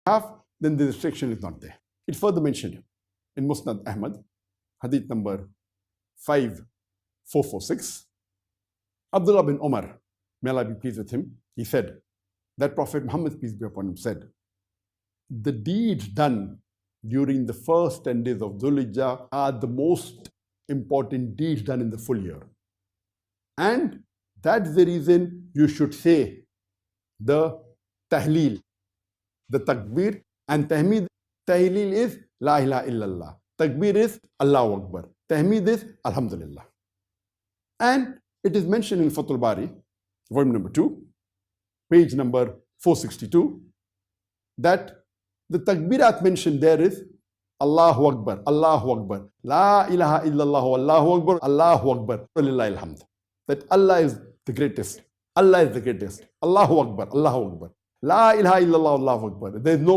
have, then the restriction is not there. It further mentioned in Musnad Ahmad, hadith number 5446, Abdullah bin Umar, may Allah be pleased with him, he said that Prophet Muhammad, peace be upon him, said, the deeds done during the first 10 days of al-Hijjah are the most important deeds done in the full year. And that's the reason you should say the tahleel, the takbeer, and tahleel is la ilaha illallah. Takbeer is Allahu Akbar. Tahmeed is Alhamdulillah. And it is mentioned in Fathul Bari, volume number 2, page number 462, that the takbirat mentioned there is Allahu Akbar, Allahu Akbar, La ilaha illallah, Allahu Akbar, Allahu Akbar, Lillahi alhamd. That Allah is the greatest. Allah is the greatest. Allahu Akbar, Allahu Akbar. La ilaha illallah, Allahu Akbar. There is no